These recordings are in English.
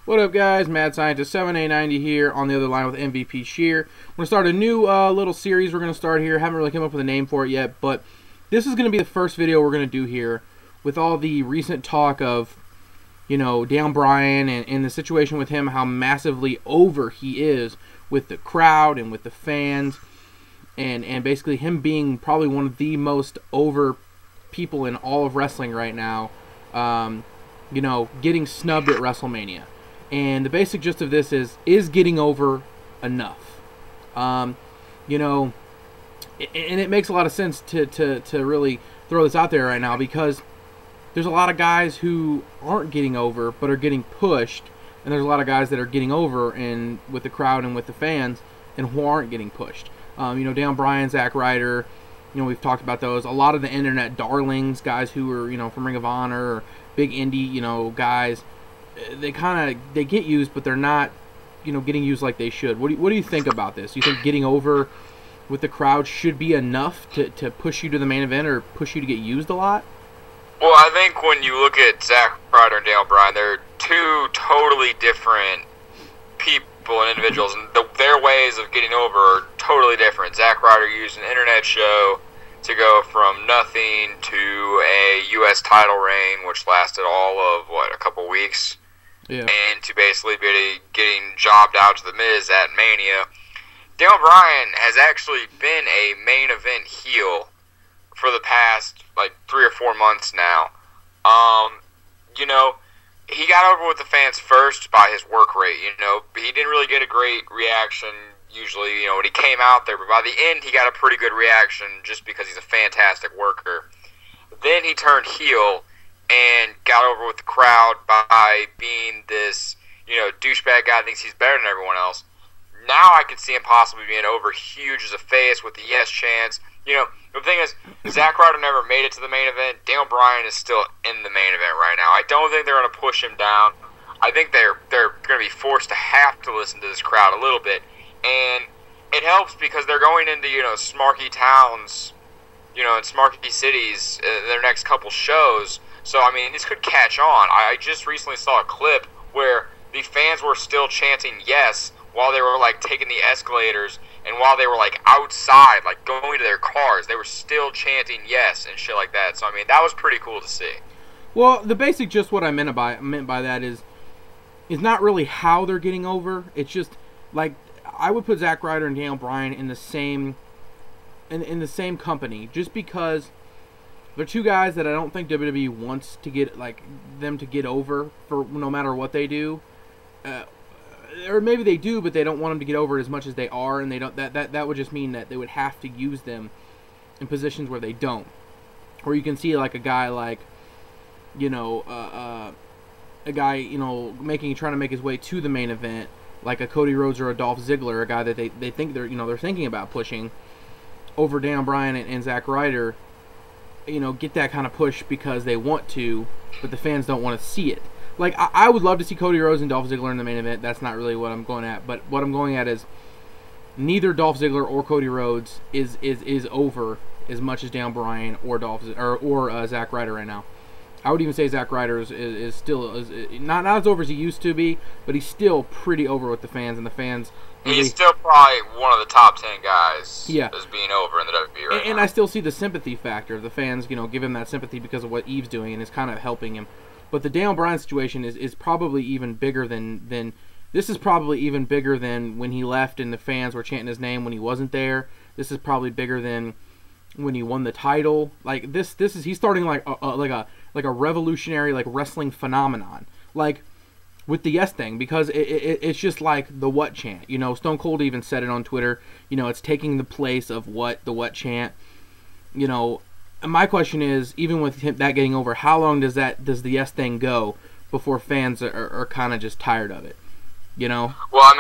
What up, guys? Mad Scientist 7890 here on the other line with MVP Shear. We're going to start a new little series we're going to start here. Haven't really come up with a name for it yet, but this is going to be the first video we're going to do here with all the recent talk of, Daniel Bryan and the situation with him, how massively over he is with the crowd and with the fans, and basically him being probably one of the most over people in all of wrestling right now, getting snubbed at WrestleMania. And the basic gist of this is getting over enough? And it makes a lot of sense to really throw this out there right now, because there's a lot of guys who aren't getting over but are getting pushed, and there's a lot of guys that are getting over and with the crowd and with the fans and who aren't getting pushed. Daniel Bryan, Zack Ryder, we've talked about those. A lot of the internet darlings, guys who are from Ring of Honor or big indie guys, they get used, but they're not getting used like they should. What do you think about this? You think getting over with the crowd should be enough to push you to the main event or push you to get used a lot? Well, I think when you look at Zack Ryder and Daniel Bryan, they're two totally different people and individuals, and their ways of getting over are totally different. Zack Ryder used an internet show to go from nothing to a U.S. title reign, which lasted all of, a couple weeks? Yeah. And to basically be getting jobbed out to The Miz at Mania. Daniel Bryan has actually been a main event heel for the past 3 or 4 months now. He got over with the fans first by his work rate. He didn't really get a great reaction usually, when he came out there, but by the end he got a pretty good reaction just because he's a fantastic worker. Then he turned heel and got over with the crowd by being this, douchebag guy that thinks he's better than everyone else. Now I could see him possibly being over huge as a face with the yes chants. The thing is, Zack Ryder never made it to the main event. Daniel Bryan is still in the main event right now. I don't think they're going to push him down. I think they're going to be forced to have to listen to this crowd a little bit. And it helps because they're going into, smarky towns, and smarky cities their next couple shows. So, this could catch on. I just recently saw a clip where the fans were still chanting yes while they were, taking the escalators, and while they were, outside, going to their cars. They were still chanting yes and shit like that. So, that was pretty cool to see. Well, the basic just what I meant by that is not really how they're getting over. It's just, I would put Zack Ryder and Daniel Bryan in the same company, just because they're two guys that I don't think WWE wants to get them to get over for no matter what they do, or maybe they do, but they don't want them to get over as much as they are, and they don't. That would just mean that they would have to use them in positions where they don't. Or you can see a guy a guy trying to make his way to the main event, like a Cody Rhodes or a Dolph Ziggler, a guy that they think they're thinking about pushing over Daniel Bryan and Zack Ryder, get that kind of push because they want to, but the fans don't want to see it. I would love to see Cody Rhodes and Dolph Ziggler in the main event. That's not really what I'm going at, but what I'm going at is neither Dolph Ziggler or Cody Rhodes is over as much as Daniel Bryan or Zack Ryder right now. I would even say Zack Ryder is still not as over as he used to be, but he's still pretty over with the fans, and the fans. He's still probably one of the top 10 guys. Yeah. As being over in the WWE right now. And I still see the sympathy factor. The fans, give him that sympathy because of what Eve's doing, and is kind of helping him. But the Daniel Bryan situation is probably even bigger than this is probably even bigger than when he left and the fans were chanting his name when he wasn't there. This is probably bigger than when he won the title. He's starting like a revolutionary wrestling phenomenon, with the yes thing, because it's just like the what chant. Stone Cold even said it on Twitter. It's taking the place of the what chant. My question is, even with him that getting over, how long does the yes thing go before fans are kind of just tired of it? Well,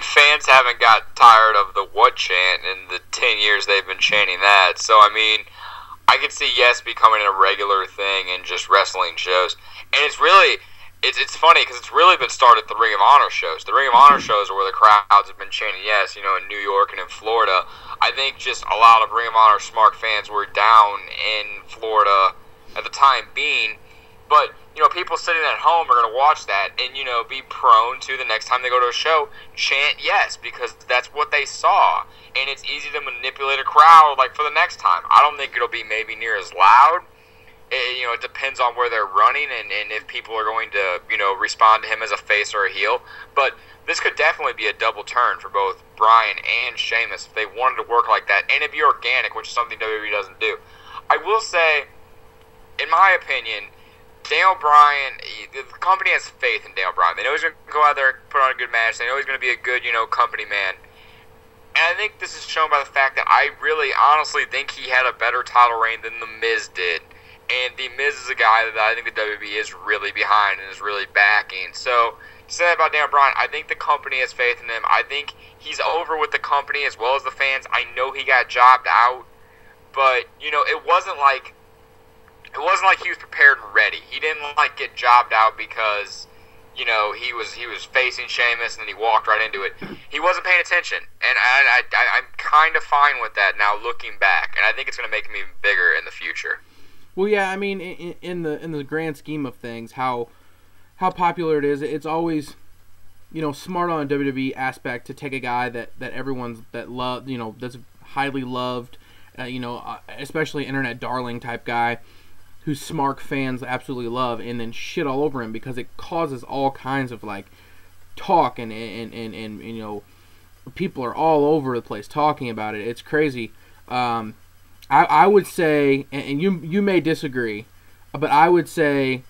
fans haven't got tired of the what chant in the 10 years they've been chanting that. So, I could see yes becoming a regular thing in just wrestling shows. And it's really, it's funny because it's really been started at the Ring of Honor shows. The Ring of Honor shows are where the crowds have been chanting yes, in New York and in Florida. I think just a lot of Ring of Honor smart fans were down in Florida at the time being, But, you know, people sitting at home are going to watch that and, you know, be prone to the next time they go to a show, chant yes, because that's what they saw. And it's easy to manipulate a crowd, like, for the next time. I don't think it'll be maybe near as loud. You know, it depends on where they're running and if people are going to, you know, respond to him as a face or a heel. But this could definitely be a double turn for both Bryan and Sheamus if they wanted to work like that. And it'd be organic, which is something WWE doesn't do. I will say, in my opinion, Daniel Bryan, the company has faith in Daniel Bryan. They know he's going to go out there and put on a good match. They know he's going to be a good, you know, company man. And I think this is shown by the fact that I really honestly think he had a better title reign than The Miz did. And The Miz is a guy that I think the WWE is really behind and is really backing. So, to say that about Daniel Bryan, I think the company has faith in him. I think he's over with the company as well as the fans. I know he got jobbed out. But, you know, it wasn't like he was prepared and ready. He didn't like get jobbed out because, you know, he was facing Sheamus and then he walked right into it. He wasn't paying attention, and I'm kind of fine with that now looking back, and I think it's going to make him even bigger in the future. Well, yeah, I mean, in the grand scheme of things, how popular it is, it's always, you know, smart on a WWE aspect to take a guy that everyone's love, you know, that's highly loved, you know, especially internet darling type guy, who smart fans absolutely love, and then shit all over him because it causes all kinds of like talk and you know, people are all over the place talking about it. It's crazy. I would say, and you may disagree, but I would say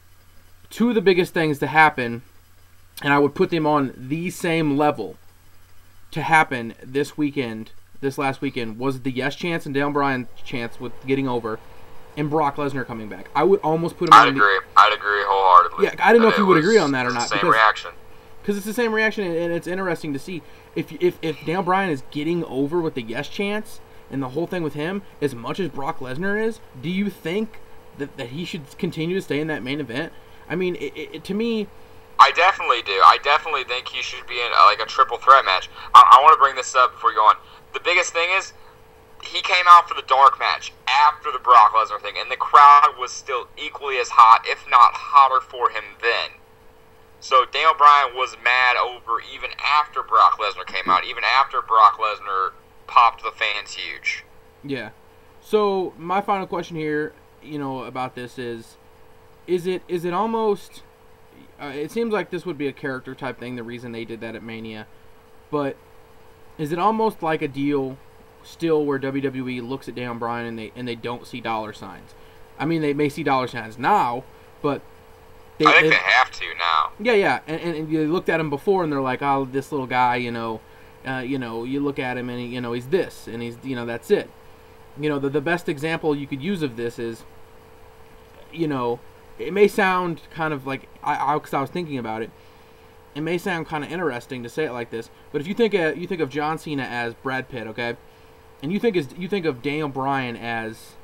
two of the biggest things to happen, and I would put them on the same level to happen this last weekend, was the yes chance and Daniel Bryan chance with getting over, and Brock Lesnar coming back. I would almost put him on. I'd agree wholeheartedly. Yeah, I didn't know if you would agree on that or not. Same reaction. Because it's the same reaction, and it's interesting to see if Daniel Bryan is getting over with the yes chance and the whole thing with him as much as Brock Lesnar is. Do you think that he should continue to stay in that main event? I mean, to me, I definitely do. I definitely think he should be in like a triple threat match. I want to bring this up before you go on. The biggest thing is, he came out for the dark match after the Brock Lesnar thing, and the crowd was still equally as hot, if not hotter, for him then. So Daniel Bryan was mad over even after Brock Lesnar came out, even after Brock Lesnar popped the fans huge. Yeah. So my final question here, you know, about this is it almost? It seems like this would be a character type thing. The reason they did that at Mania, but is it almost like a deal still where WWE looks at Daniel Bryan and they don't see dollar signs? I mean, they may see dollar signs now, but I think they have to now. Yeah, and you looked at him before and they're like, oh, this little guy, you know, you look at him and you know, he's this and he's, you know, that's it. You know, the best example you could use of this is, you know, it may sound kind of like, because I was thinking about it, it may sound kind of interesting to say it like this, but if you think of John Cena as Brad Pitt, okay, and you think of Daniel Bryan as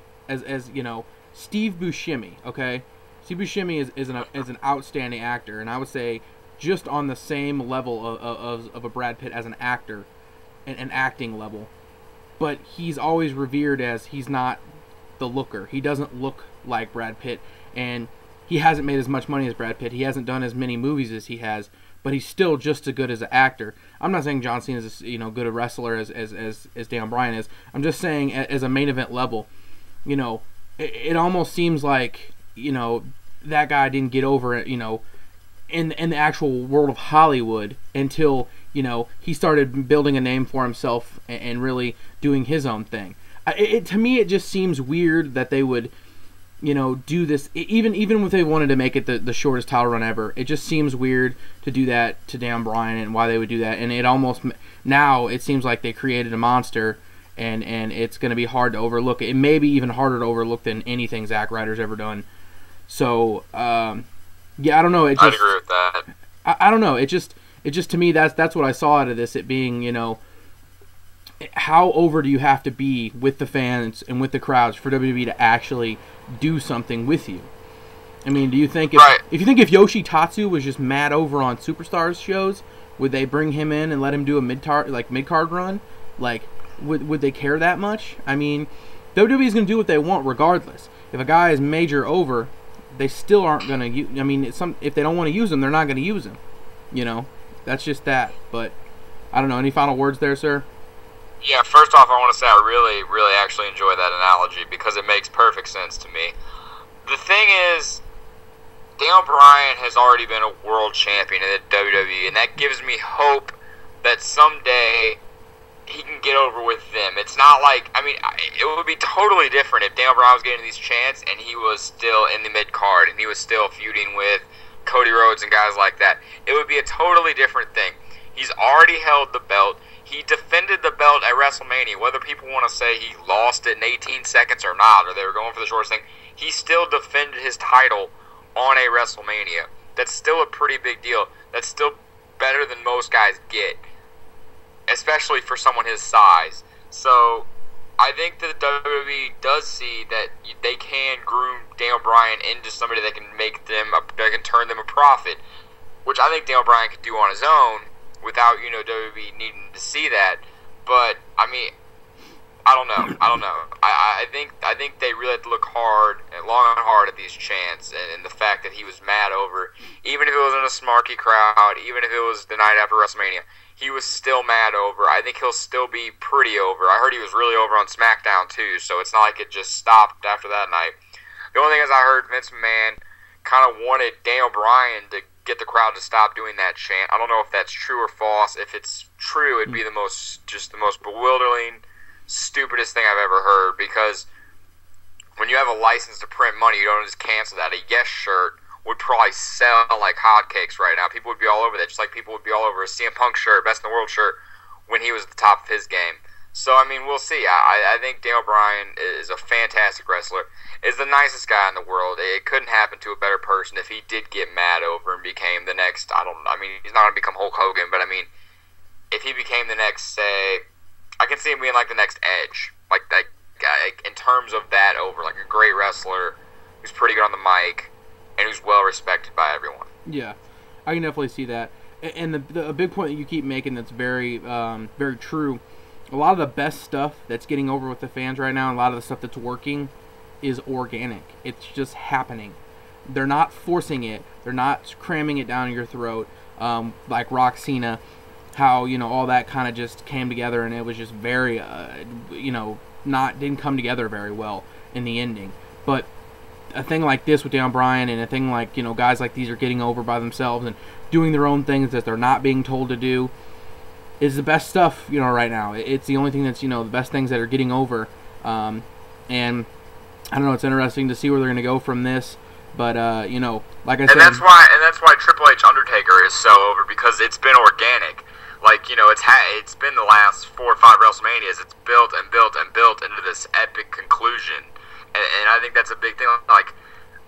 you know, Steve Buscemi, okay, Steve Buscemi is an outstanding actor, and I would say just on the same level of a Brad Pitt as an actor, an acting level, but he's always revered as he's not the looker. He doesn't look like Brad Pitt, and he hasn't made as much money as Brad Pitt. He hasn't done as many movies as he has, but he's still just as good as an actor. I'm not saying John Cena is, you know, good a wrestler as Daniel Bryan is. I'm just saying as a main event level, you know, it almost seems like, you know, that guy didn't get over it, you know, in the actual world of Hollywood until, you know, he started building a name for himself and really doing his own thing. To me, it just seems weird that they would, you know, do this, even if they wanted to make it the shortest title run ever. It just seems weird to do that to Daniel Bryan and why they would do that. And it almost, now it seems like they created a monster, and it's going to be hard to overlook. It may be even harder to overlook than anything Zack Ryder's ever done. So, yeah, I don't know. I'd agree with that. I don't know. It just to me, that's what I saw out of this. It being, you know, how over do you have to be with the fans and with the crowds for WWE to actually do something with you? I mean, do you think if Yoshi Tatsu was just mad over on Superstars shows, would they bring him in and let him do a mid-card run? Like, would they care that much? I mean, WWE is going to do what they want regardless. If a guy is major over, they still aren't going to. I mean, if they don't want to use him, they're not going to use him. You know, that's just that. But I don't know. Any final words there, sir? Yeah, first off, I want to say I really actually enjoy that analogy because it makes perfect sense to me. The thing is, Daniel Bryan has already been a world champion in the WWE, and that gives me hope that someday he can get over with them. It's not like, I mean, it would be totally different if Daniel Bryan was getting these chants and he was still in the mid-card and he was still feuding with Cody Rhodes and guys like that. It would be a totally different thing. He's already held the belt. He defended the belt at WrestleMania. Whether people want to say he lost it in 18 seconds or not, or they were going for the shortest thing, he still defended his title on a WrestleMania. That's still a pretty big deal. That's still better than most guys get, especially for someone his size. So I think that the WWE does see that they can groom Daniel Bryan into somebody that can that can turn them a profit, which I think Daniel Bryan could do on his own without, you know, WWE needing to see that. But I mean, I don't know. I think they really have to look long and hard at these chants and the fact that he was mad over, even if it was in a smarky crowd, even if it was the night after WrestleMania, he was still mad over. I think he'll still be pretty over. I heard he was really over on SmackDown too, so it's not like it just stopped after that night. The only thing is I heard Vince McMahon kind of wanted Daniel Bryan to get the crowd to stop doing that chant. I don't know if that's true or false. If it's true, it'd be the most bewildering, stupidest thing I've ever heard, because when you have a license to print money, you don't just cancel that. A Yes shirt would probably sell like hotcakes right now. People would be all over that, just like people would be all over a CM Punk shirt, Best in the World shirt, when he was at the top of his game. So, I mean, we'll see. I think Daniel Bryan is a fantastic wrestler, is the nicest guy in the world. It couldn't happen to a better person if he did get mad over and became the next, I mean, he's not going to become Hulk Hogan, but I mean, if he became the next, say, I can see him being like the next Edge, like in terms of that over, like a great wrestler who's pretty good on the mic and who's well respected by everyone. Yeah, I can definitely see that. And the big point that you keep making that's very very true. A lot of the best stuff that's getting over with the fans right now, and a lot of the stuff that's working, is organic. It's just happening. They're not forcing it. They're not cramming it down your throat like Rock Cena. How, you know, all that kind of just came together, and it was just very, you know, didn't come together very well in the ending. But a thing like this with Daniel Bryan, and a thing like, you know, guys like these are getting over by themselves and doing their own things that they're not being told to do, is the best stuff, you know, right now. It's the only thing that's, you know, the best things that are getting over. And I don't know, it's interesting to see where they're going to go from this. But, you know, like I said... And that's why Triple H Undertaker is so over, because it's been organic. Like, you know, it's been the last 4 or 5 WrestleManias. It's built and built and built into this epic conclusion. And I think that's a big thing. Like,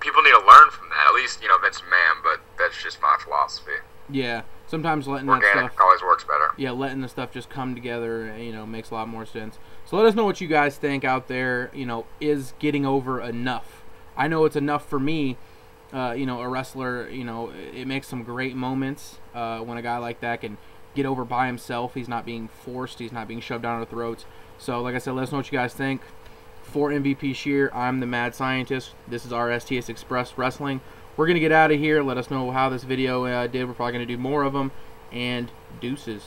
people need to learn from that. At least, you know, Vince McMahon, but that's just my philosophy. Yeah. Sometimes letting organic that stuff always works better. Yeah, letting the stuff just come together, you know, makes a lot more sense. So let us know what you guys think out there. You know, is getting over enough? I know it's enough for me. You know, a wrestler, you know, it makes some great moments when a guy like that can get over by himself. He's not being forced. He's not being shoved down our throats. So, like I said, let us know what you guys think. For MVP Shear, I'm the Mad Scientist. This is our STS Express Wrestling. We're going to get out of here. Let us know how this video did. We're probably going to do more of them. And deuces.